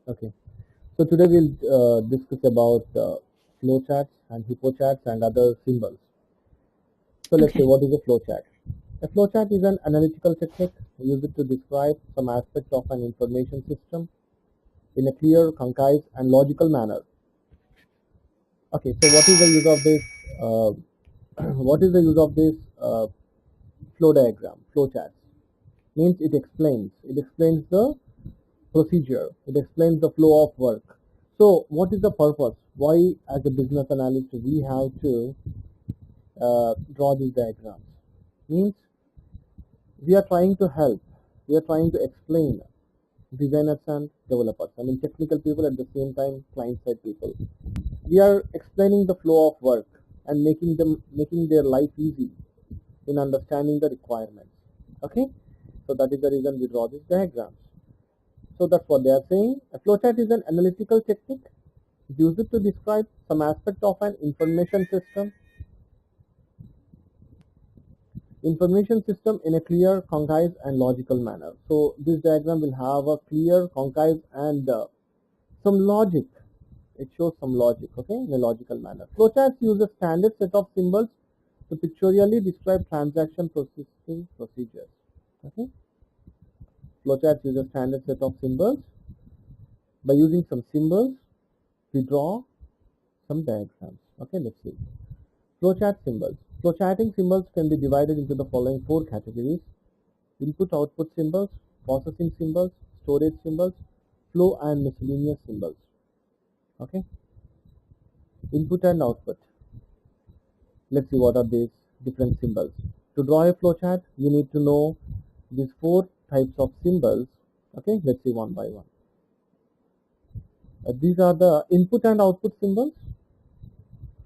Okay. So today we'll discuss about flowcharts and hippochats and other symbols. So let's say, Okay. what is a flowchart? A flowchart is an analytical technique used to describe some aspect of an information system in a clear, concise, and logical manner. Okay. So what is the use of this? Uh, what is the use of this flow diagram, flowchart? Means it explains the procedure. It explains the flow of work. So, what is the purpose? Why, as a business analyst, we have to draw these diagrams? Means we are trying to help. We are trying to explain designers and developers. I mean, technical people at the same time, client side people. We are explaining the flow of work and making their life easy in understanding the requirements. Okay, so that is the reason we draw these diagrams. So that's what they are saying. A flowchart is an analytical technique used to describe some aspect of an information system in a clear, concise, and logical manner. So this diagram will have a clear, concise, and some logic. It shows some logic, okay, in a logical manner. Flowcharts use a standard set of symbols to pictorially describe transaction processing procedures. Okay, flowcharts use a standard set of symbols. By using some symbols, we draw some diagrams. Okay, let's see. Flowchart symbols. Flowcharting symbols can be divided into the following four categories: input-output symbols, processing symbols, storage symbols, flow and miscellaneous symbols. Okay, input and output. Let's see what are these different symbols. To draw a flowchart, you need to know these four types of symbols. Okay, let's see one by one. These are the input and output symbols.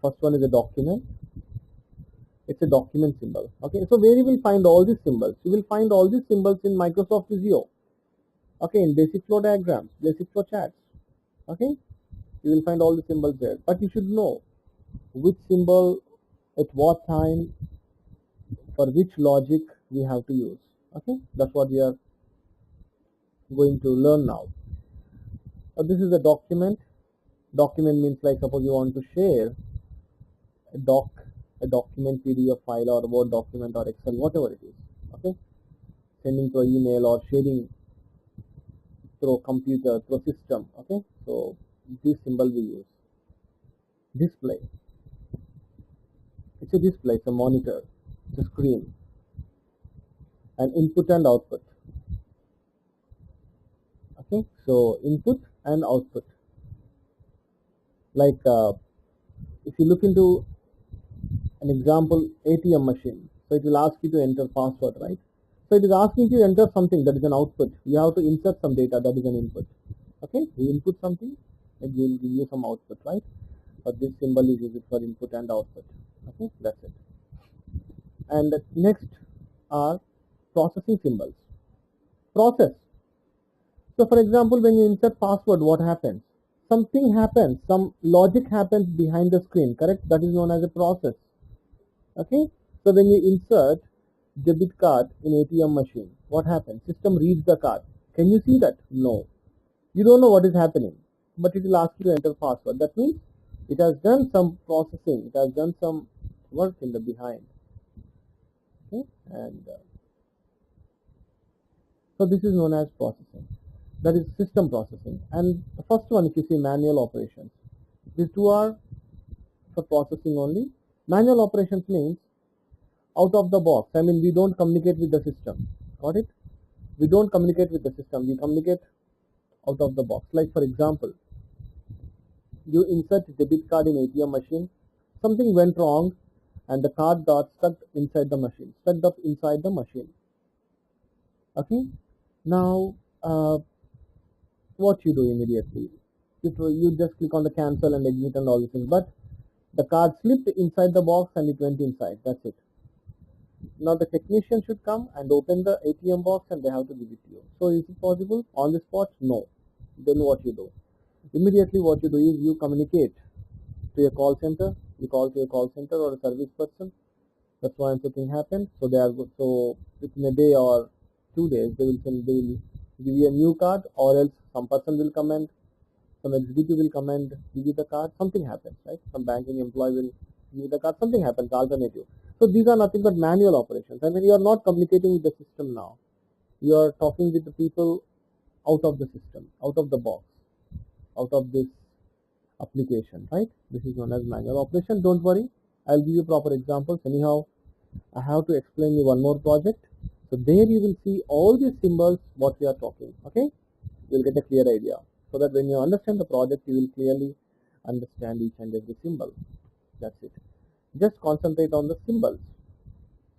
First one is a document. It's a document symbol. Okay, so where you will find all these symbols? You will find all these symbols in Microsoft Visio. Okay, in basic flow diagrams, basic flow charts. Okay, you will find all the symbols there. But you should know which symbol at what time for which logic we have to use. Okay, that's what we are going to learn now. This is a document. Document means, like, suppose you want to share a document, PDF file or Word document or Excel, whatever it is. Okay, sending to email or sharing through computer, through system. Okay, so this symbol we use. Display. It's a display, it's a monitor, it's a screen, and input and output. Okay, so input and output. Like if you look into an example ATM machine, so it will ask you to enter password, right? So it is asking you to enter something, that is an output. You have to insert some data, that is an input. Okay, you input something, it will give you some output, right? But this symbol is used for input and output. Okay, that's it. And next are processing symbols. Process. So for example, when you insert password, what happens? Something happens, some logic happens behind the screen, correct? That is known as a process. Okay. So when you insert debit card in ATM machine, what happens? System reads the card. Can you see that? No. You don't know what is happening, but it will ask you to enter password. That means it has done some processing. It has done some work in the behind. Okay. And so this is known as processing. That is system processing. And the first one, if you see, manual operations. These two are for processing only. Manual operations means out of the box. I mean, we don't communicate with the system. Got it? We don't communicate with the system. We communicate out of the box. Like for example, you insert debit card in ATM machine. Something went wrong, and the card got stuck inside the machine. Stuck up inside the machine. Okay. Now, what you do immediately? You just click on the cancel and exit and all these things. But the card slipped inside the box and it went inside. That's it. Now the technician should come and open the ATM box and they have to give it to you. So is it possible on the spot? No. Then what you do? Immediately what you do is you communicate to a call center. You call to a call center or a service person. That's why something happened. So they are so within a day or 2 days they will give you a new card, or else some person will come and some executive will come and give you the card, something happens, right? Some banking employee will give you the card, something happens, alternative. So these are nothing but manual operations. And when you are not communicating with the system now, you are talking with the people out of the system, out of the box, out of this application, right? This is known as manual operation. Don't worry, I'll give you proper examples. Anyhow, I have to explain you one more project. So there you will see all these symbols what we are talking, okay? You'll get a clear idea. So that when you understand the project, you will clearly understand each and every symbol. That's it. Just concentrate on the symbols.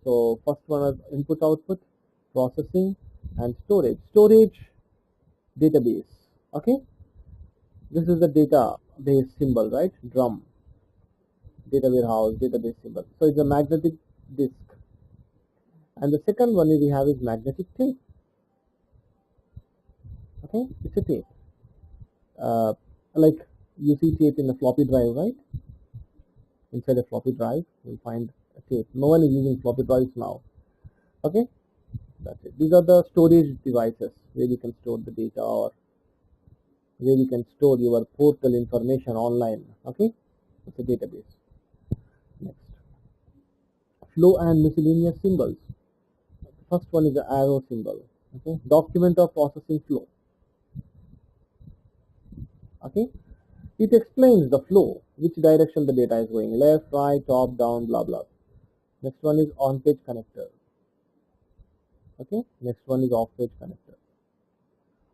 So first one is input output, processing and storage. Storage database, okay? This is the database symbol, right? Drum, data warehouse, database symbol. So it's a magnetic disk. And the second one we have is magnetic tape. Okay, it's a tape. Like you see tape in a floppy drive, right? Inside a floppy drive, you'll find a tape. No one is using floppy drives now. Okay, that's it. These are the storage devices where you can store the data or where you can store your portal information online. Okay, it's a database. Next, flow and miscellaneous symbols. First one is the arrow symbol. Okay, document or processing flow. Okay, it explains the flow, which direction the data is going, left, right, top, down, blah blah. Next one is on-page connector. Okay, next one is off-page connector.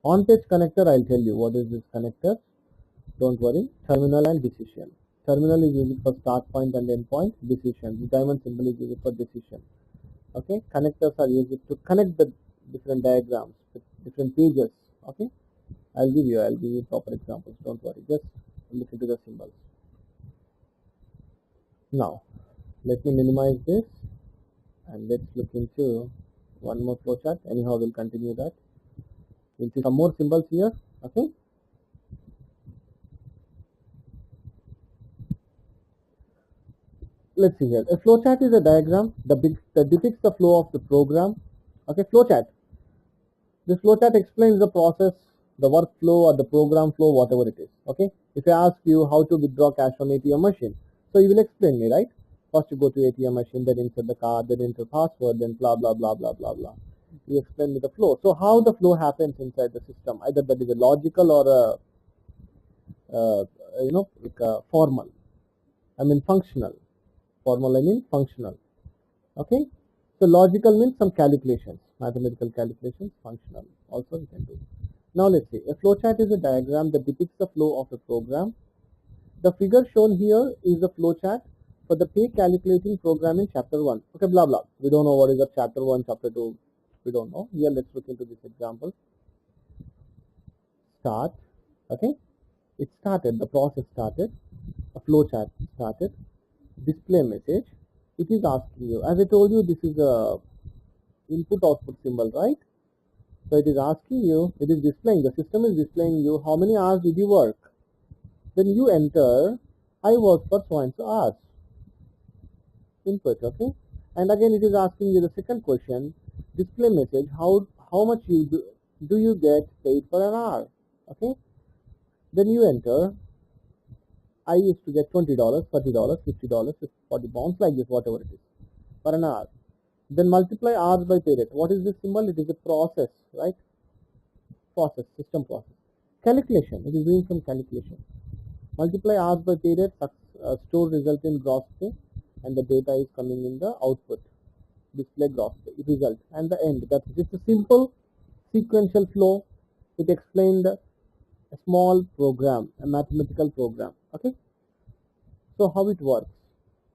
On-page connector, I'll tell you what is this connector. Don't worry. Terminal and decision. Terminal is used for start point and end point. Decision. The diamond symbol is used for decision. Okay, connectors are used to connect the different diagrams, different pages. Okay, I'll give you proper examples. Don't worry. Just look into the symbols. Now, let me minimize this and let's look into one more flowchart. Anyhow, we'll continue that. We'll see some more symbols here. Okay. Let's see here. A flowchart is a diagram that depicts the flow of the program. Okay, flowchart. This flowchart explains the process, the workflow or the program flow, whatever it is. Okay. If I ask you how to withdraw cash from ATM machine, so you will explain me, right? First you go to ATM machine, then insert the card, then enter password, then blah blah blah blah blah blah. You explain me the flow. So how the flow happens inside the system? Either that is a logical or a formal. I mean functional. Formal I mean functional. Okay. So logical means some calculations, mathematical calculations. Functional also we can do. Now let's see. A flowchart is a diagram that depicts the flow of a program. The figure shown here is the flowchart for the pay calculating program in chapter 1. Okay, blah blah. We don't know what is the chapter 1, chapter 2. We don't know. Here let's look into this example. Start. Okay. It started. The process started. A flowchart started. Display message. It is asking you. As I told you, this is a input output symbol, right? So it is asking you. It is displaying. The system is displaying you how many hours did you work. Then you enter. I work for so and so hours. Input. Okay. And again, it is asking you the second question. Display message. How much do you get paid for an hour? Okay. Then you enter. I used to get $20, $30, $50, 40 pounds, like this, whatever it is, for an hour. Then multiply hours by pay rate. What is this symbol? It is a process, right? Process, system process. Calculation. It is doing some calculation. Multiply hours by pay rate, store result in gross pay, and the data is coming in the output. Display gross pay, result, and the end. That's just a simple sequential flow. It explained a small program, a mathematical program. Okay. So how it works?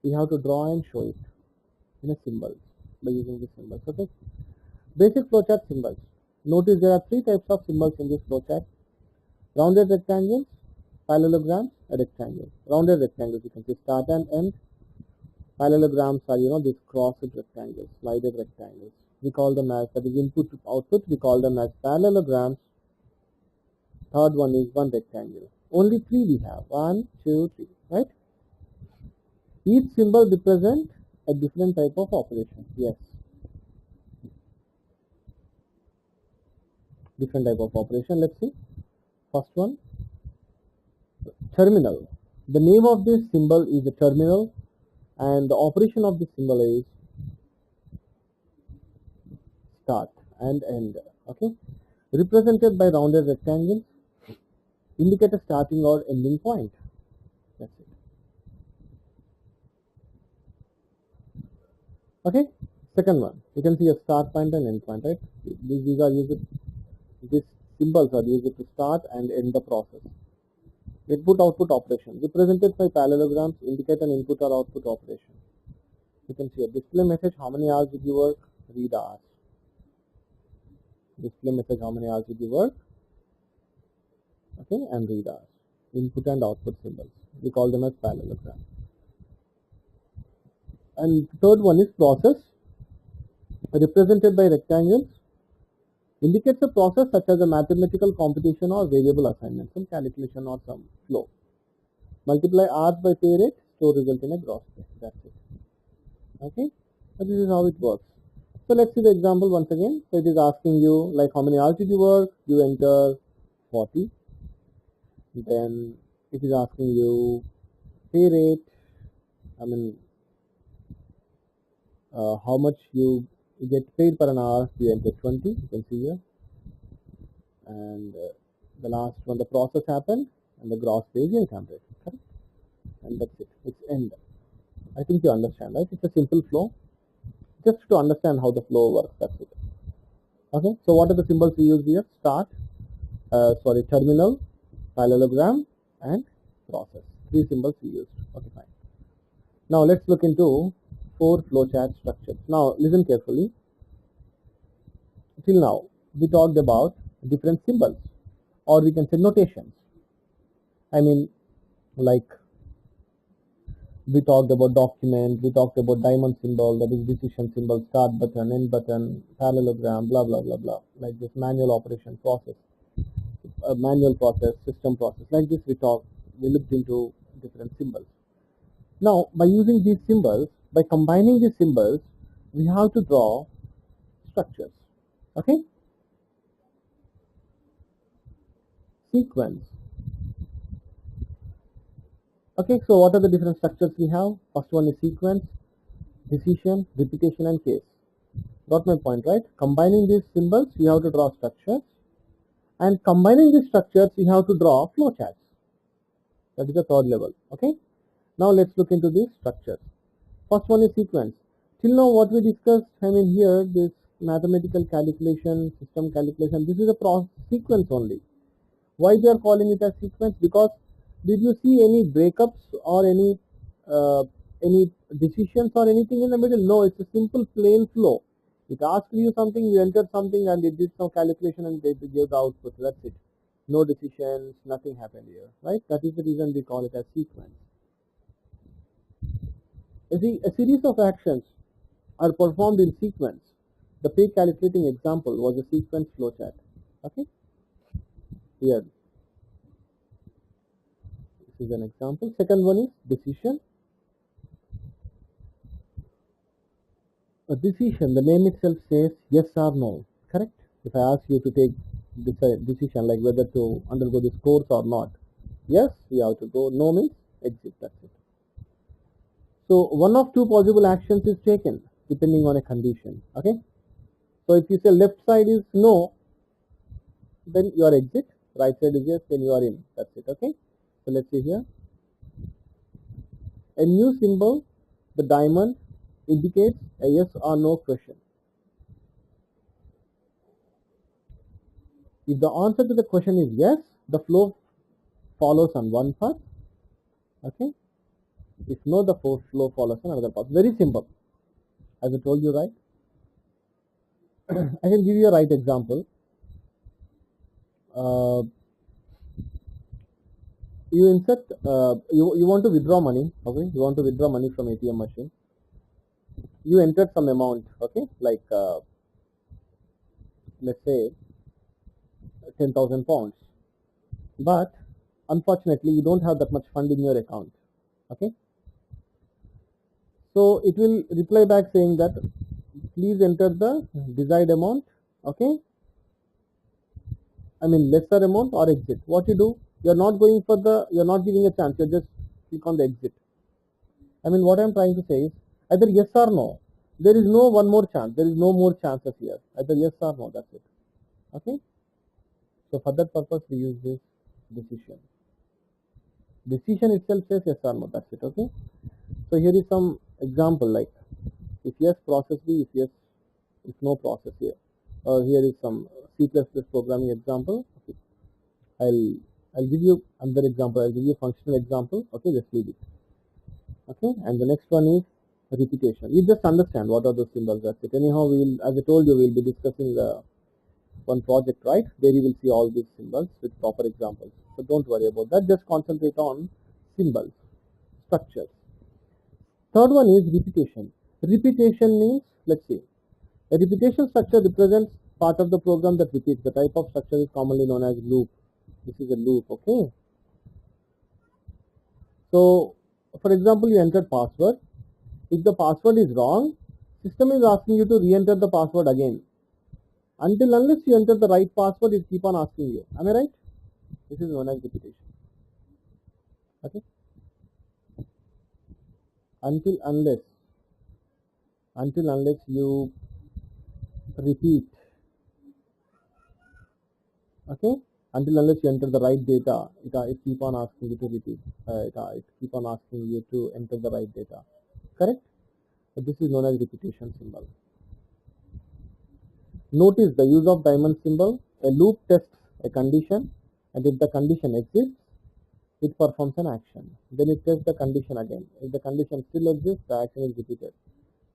We have to draw and show it in a symbol by using the symbols. Okay. Basic flowchart symbols. Notice there are 3 types of symbols in this flowchart: rounded rectangles, parallelograms, a rectangle. Rounded rectangles, you can see start and end. Parallelograms are these crossed rectangles, slided rectangles. We call them as, that is input to output, we call them as parallelograms. Third one is one rectangle. Only 3 we have. 1, 2, 3. Right? Each symbol represents a different type of operation. Yes. Different type of operation. Let's see. First one. terminal. The name of this symbol is a terminal, and the operation of this symbol is start and end. Okay, represented by rounded rectangles, indicate a starting or ending point. That's it. Okay, second one, you can see a start point and end point, right? These are used, these symbols are used to start and end the process. Input output operation, represented by parallelograms, indicate an input or output operation. You can see a display message, how many hours did you work? Read hours. Display message, how many hours did you work? Okay, and read hours. Input and output symbols, we call them as parallelogram. And third one is process, represented by rectangles, indicates a process such as a mathematical computation or variable assignment, some calculation or some flow. Multiply hours by pay rate, so result in a gross pay. That's it. Okay, so this is how it works. So let's see the example once again. So it is asking you like how many hours did you work? You enter 40. Then it is asking you pay rate. I mean, how much you get paid per an hour? You enter 20. You can see here. And the last one, the process happened, and the gross pay is income rate. Correct? And that's it. It's end. I think you understand, right? It's a simple flow. Just to understand how the flow works. That's it. Okay. So what are the symbols we use here? Start, terminal, parallelogram, and process. Three symbols we used. Okay, fine. Now let's look into 4 flowchart structures. Now listen carefully. Till now we talked about different symbols, or we can say notations. I mean, like we talked about document, we talked about diamond symbol, that is decision symbol, start button, end button, parallelogram, blah blah blah blah, like this manual operation process, manual process, system process, like this we looked into different symbols. Now by using these symbols, by combining these symbols, we have to draw structures. Okay, sequence. Okay, so what are the different structures we have? First one is sequence, decision, repetition, and case. Got my point, right? Combining these symbols, we have to draw structures, and combining these structures, we have to draw flowcharts. That is the third level. Okay, now let's look into these structures. First one is sequence. Till now what we discussed, I mean here, this mathematical calculation, system calculation, this is a sequence only. Why they are calling it as sequence? Because did you see any breakups or any decisions or anything in the middle? No, it's a simple plain flow. It asks you something, you entered something, and it did some calculation and they gave the output. That's it. No decisions, nothing happened here, right? That is the reason we call it as sequence. A series of actions are performed in sequence. The pay calculating example was a sequence flowchart. Okay, here this is an example. Second one is decision. A decision, the name itself says yes or no. Correct? If I ask you to take this decision, like whether to undergo this course or not, yes, you have to go. No means exit. That's it. So one of two possible actions is taken depending on a condition. Okay, so if you say left side is no, then you are exit. Right side is yes, then you are in. That's it. Okay, so let's see here. A new symbol, the diamond, indicates a yes or no question. If the answer to the question is yes, the flow follows on one path. Okay, if no, the flow follows on another path. Very simple, as I told you, right? I can give you a right example. You insert, you want to withdraw money. Okay, you want to withdraw money from ATM machine. You entered some amount. Okay, like let's say 10,000 pounds, but unfortunately you don't have that much fund in your account. Okay, so it will reply back saying that please enter the desired amount. Okay, I mean lesser amount or exit. What you do? You're not going for the, you're not giving a chance, you're just click on the exit. I mean, what I'm trying to say is either yes or no. There is no one more chance. There is no more chances here. Either yes or no. That's it. Okay. So for that purpose, we use this decision. Decision itself says yes or no. That's it. Okay. So here is some example like if yes, process B. If yes, if no, process A. Here is some C++ programming example. Okay. I'll give you another example. I'll give you a functional example. Okay. Just leave it. Okay, and the next one is repetition. You just understand what are those symbols. That's it. Anyhow, we will, as I told you, we'll be discussing one project, right? There you will see all these symbols with proper examples. So don't worry about that. Just concentrate on symbols, structures. Third one is repetition. Repetition means, let's see, a repetition structure represents part of the program that repeats. The type of structure is commonly known as loop. This is a loop. Okay. So, for example, you entered password. If the password is wrong, system is asking you to re-enter the password again. Until unless you enter the right password, it keep on asking you. Am I right? This is known as repetition. Okay. Until unless you repeat. Okay. Until unless you enter the right data, it keep on asking you to repeat. It keep on asking you to enter the right data. Correct? But this is known as repetition symbol. Notice the use of diamond symbol. A loop tests a condition, and if the condition exists, it performs an action. Then it tests the condition again. If the condition still exists, the action is repeated.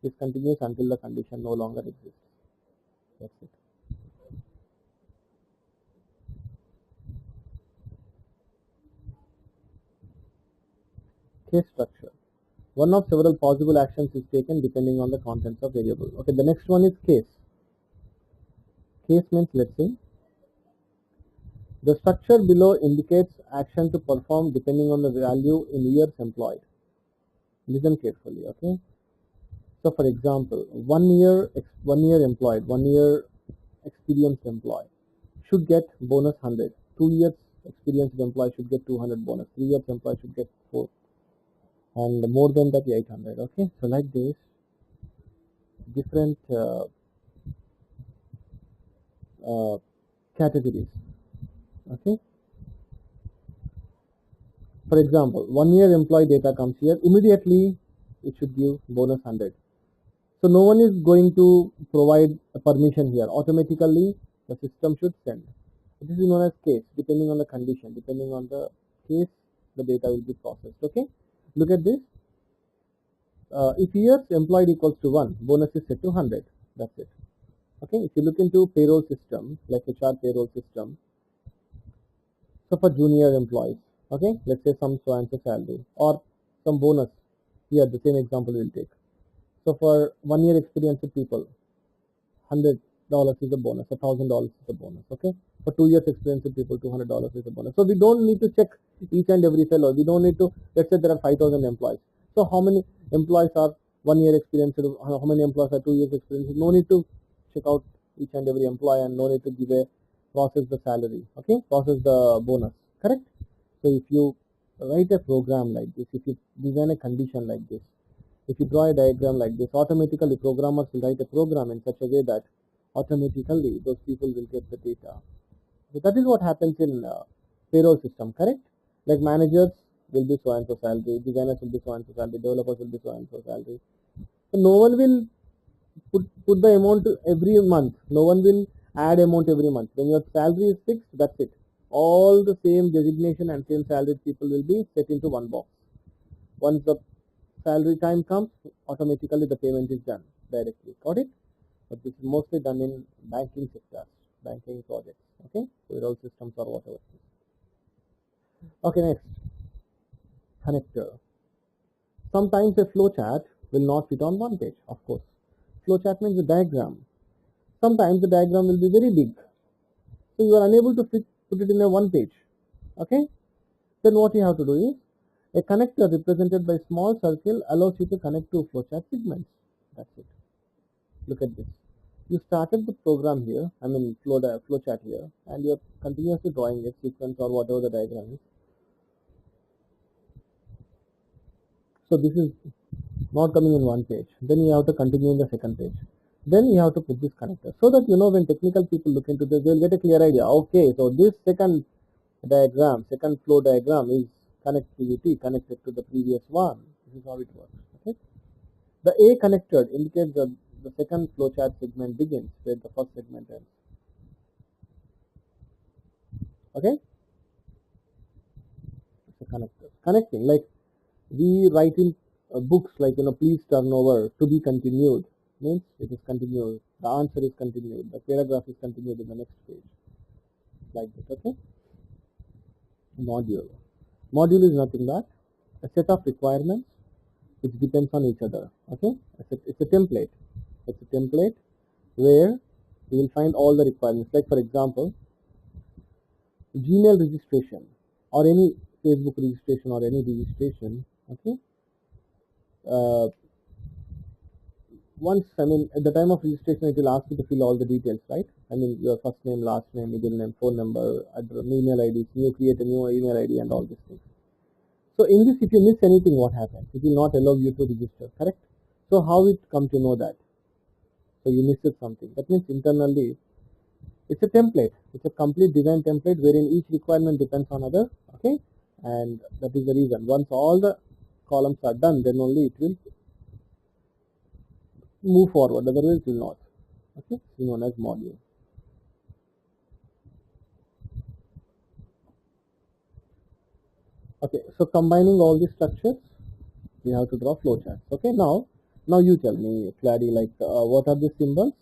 This continues until the condition no longer exists. That's it. Case structure. One of several possible actions is taken depending on the contents of variable. Okay, the next one is case. Case means, let's say, the structure below indicates action to perform depending on the value in years employed. Listen carefully, okay? So, for example, 1 year employed, 1 year experienced employee should get bonus 100. 2 years experienced employee should get 200 bonus. 3 years employee should get 4, and more than that 800. Okay, so like this, different categories. Okay. For example, 1 year employee data comes here. Immediately, it should give bonus 100. So no one is going to provide a permission here. Automatically, the system should send. This is known as case. Depending on the condition, depending on the case, the data will be processed. Okay. Look at this. If years employed equals to 1, bonus is set to 100. That's it. Okay. If you look into payroll system, like HR payroll system, so for junior employees, okay, let's say some so and so salary or some bonus. Here, the same example we'll take. So for 1 year experienced people, $100 is a bonus, $1,000 is a bonus. Okay. For 2 years experienced people, $200 is a bonus. So we don't need to check each and every fellow. We don't need to. Let's say there are 5,000 employees. So how many employees are 1 year experienced? How many employees are 2 years experienced? No need to check out each and every employee, and no need to give a process the salary. Okay, process the bonus. Correct. So if you write a program like this, if you design a condition like this, if you draw a diagram like this, automatically programmers will write a program in such a way that automatically those people will get the data. So that is what happens in payroll system, correct? Like managers will be so and so salary, designers will be so and so salary, developers will be so and so salary. So no one will put the amount every month. No one will add amount every month. When your salary is fixed, that's it. All the same designation and same salaried people will be set into one box. Once the salary time comes, automatically the payment is done directly. Got it? But this is mostly done in banking sector, banking projects. Okay, payroll systems or whatever. Okay, next, connector. Sometimes a flowchart will not fit on one page. Of course, flowchart means a diagram. Sometimes the diagram will be very big, so you are unable to put it in a one page. Okay, then what you have to do is, a connector represented by small circle allows you to connect to flowchart segments. That's it. Look at this. You started the program here, I mean flow chart here, and you're continuously drawing a sequence or whatever the diagram is. So this is not coming in one page. Then you have to continue in the second page. Then you have to put this connector so that when technical people look into this, they'll get a clear idea. Okay, so this second flow diagram is connectivity connected to the previous one. This is how it works. Okay. The A connected indicates that the second flowchart segment begins where the first segment ends. Okay. It's a connector. Connecting, like we write in books like please turn over to be continued, means it is continued. The answer is continued. The paragraph is continued in the next page. Like this. Okay. Module. Module is nothing but a set of requirements which depends on each other. Okay. It's a template. It's a template where you will find all the requirements. Like for example, Gmail registration or any Facebook registration or any registration. Okay. Once, at the time of registration, it will ask you to fill all the details, right? Your first name, last name, middle name, phone number, address, email ID. You create a new email ID and all these things. So in this, if you miss anything, what happens? It will not allow you to register, correct? So how it come to know that? So you missed something. That means internally, it's a template. It's a complete design template wherein each requirement depends on other. Okay, and that is the reason. Once all the columns are done, then only it will move forward. Otherwise, it will not. Okay, known as module. Okay, so combining all these structures, we have to draw flowcharts. Okay, now you tell me, Clary, like what are the symbols?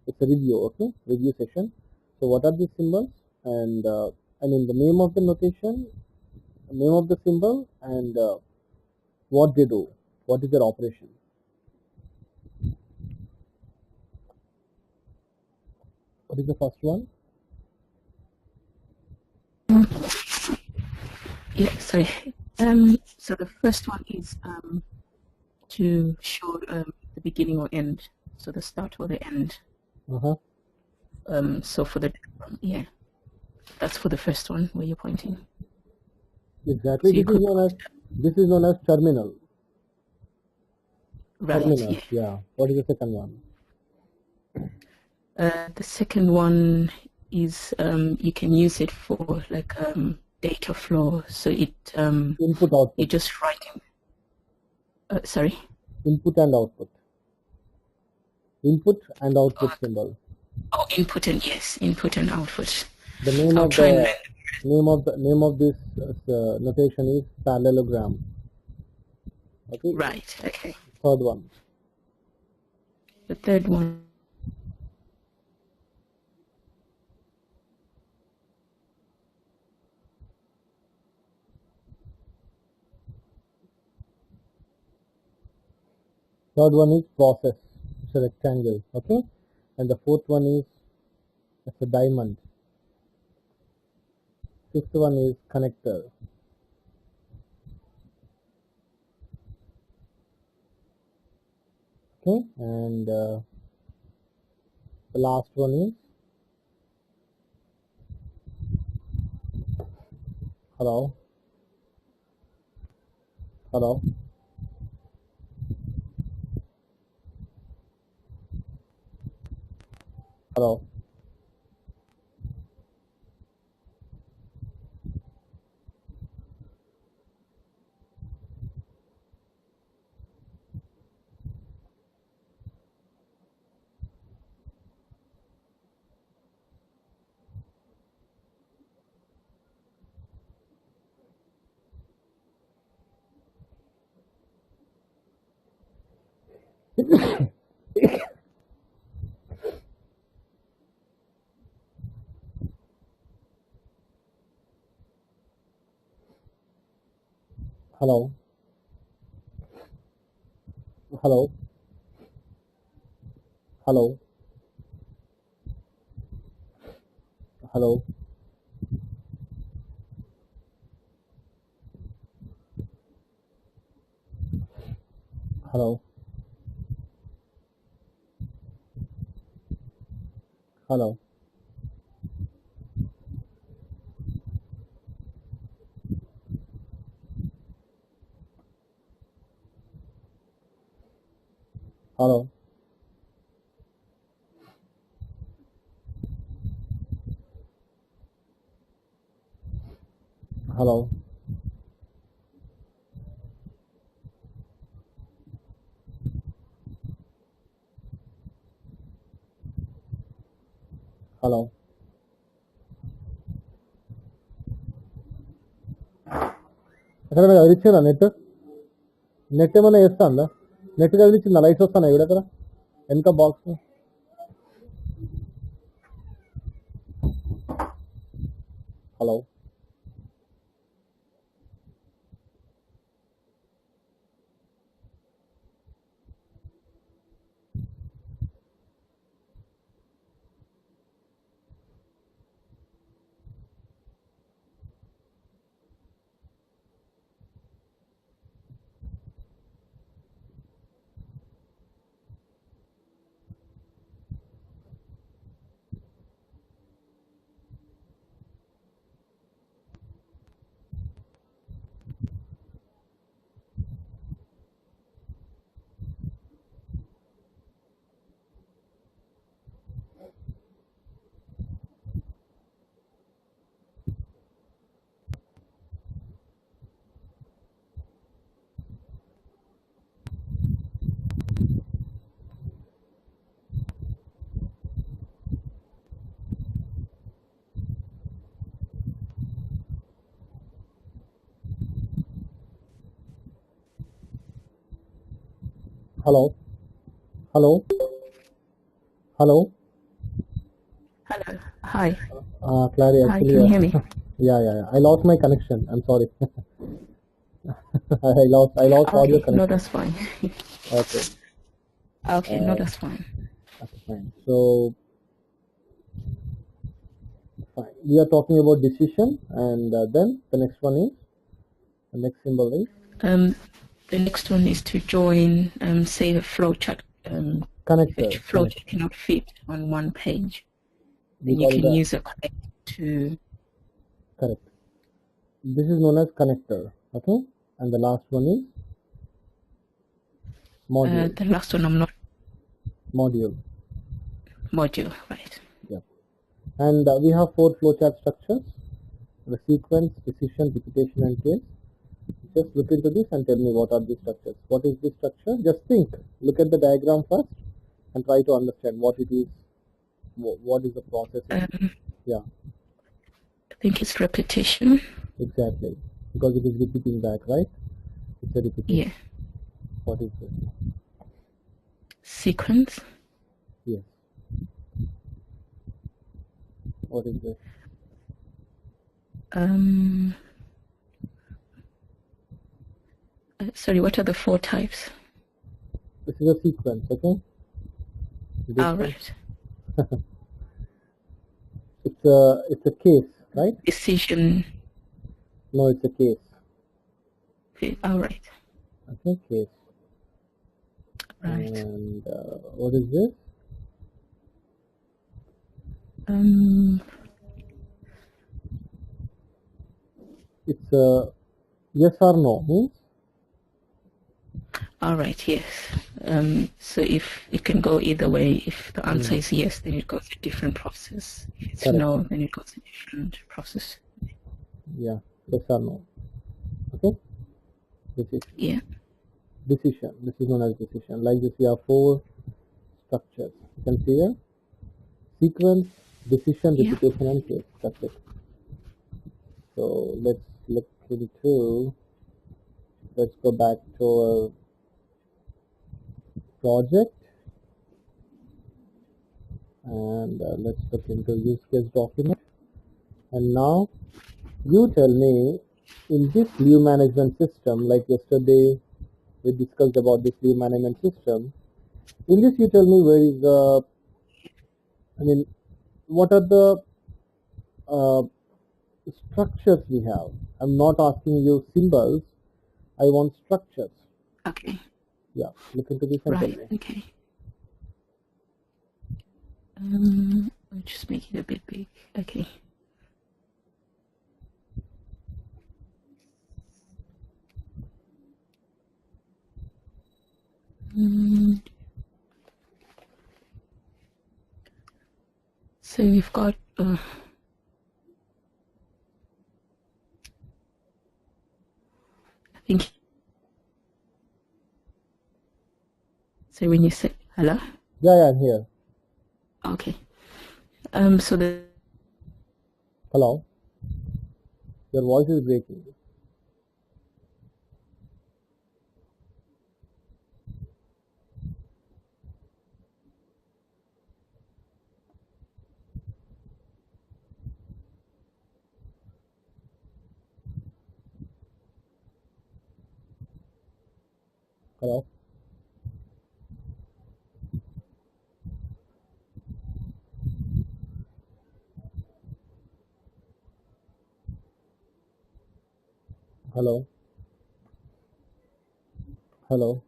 It's a review. Okay, review session. So what are the symbols? And the name of the notation, name of the symbol, and what they do. What is their operation? What is the first one? Yeah, sorry. So the first one is to show the beginning or end. So the start or the end. So for that's for the first one where you're pointing. Exactly. So this is known as terminal. Right. Terminal. Yeah. What is the second one? The second one is you can use it for like data flow. So it input output. You just writing. Sorry. Input and output. Input and output symbol. Oh, input and output. The name of this notation is parallelogram. Okay. Right. Okay. Third one. The third one. Third one is process. It's a rectangle. Okay. And the fourth one is it's a diamond. Fifth one is connector. Okay. And the last one is hello. Hello. Hello. Hello. Hello. Hello. Hello. Hello. Hello. Hello. Hello. Hello. అక్కడ మీరు ఇచ్చారా net ఏమైనా వేస్తుందా? Net కదిలిచ్చిందా? Lights వస్తున్నాయి ఇక్కడ అక్కడ వెనక box. Hello. Hello. Hello. Hello. Hello. Hi. Clary, Hi, actually, can you hear me? yeah. I lost my connection. I'm sorry. I lost audio Okay, connection. no, that's fine. Okay. Okay, no, that's fine. Okay, fine. So, fine. We are talking about decision, and then the next one is the next symbol is The next one is to join, say, a flowchart. connector. If flowchart cannot fit on one page, We then you call can it use a connector to. correct. This is known as connector. Okay, and the last one is module. The last one I'm not. Module. Module, right? Yeah. And we have 4 flowchart structures: the sequence, decision, repetition, and case. Just look into this and tell me what are these structures. What is this structure? Just think. Look at the diagram first and try to understand what it is. What is the process? Yeah, I think it's repetition. exactly. Because it is repeating back, right? It's a repetition. Yeah. What is this? Sequence. Yes. What is this? Sorry, what are the 4 types? This is a sequence, okay? All right. It's a case, right? Decision. No, it's a case. All right. Okay, case. Right. And what is this? It's a yes or no means. All right, yes. So if it can go either way, if the answer is yes, then it goes a different process. If it's Correct. no, then it goes a different process. Yeah, yes or no. Okay. Yeah. Decision. This is known as decision. Like this, we have 4 structures. You can see here: sequence, decision, Yeah. repetition, and case. That's it. So let's look into. Let's go back to our project, and let's look into use case document. And now you tell me, in this leave management system, like yesterday we discussed about this leave management system, in this you tell me where is the, what are the structures we have. I'm not asking you symbols, I want structures. Okay. Yeah, look into this and tell Right. me. Okay. I'll just make it a bit big. Okay. So we've got I think so when you say hello. Yeah, I'm here. Okay. So the Hello. Your voice is breaking. Hello. Hello. Hello.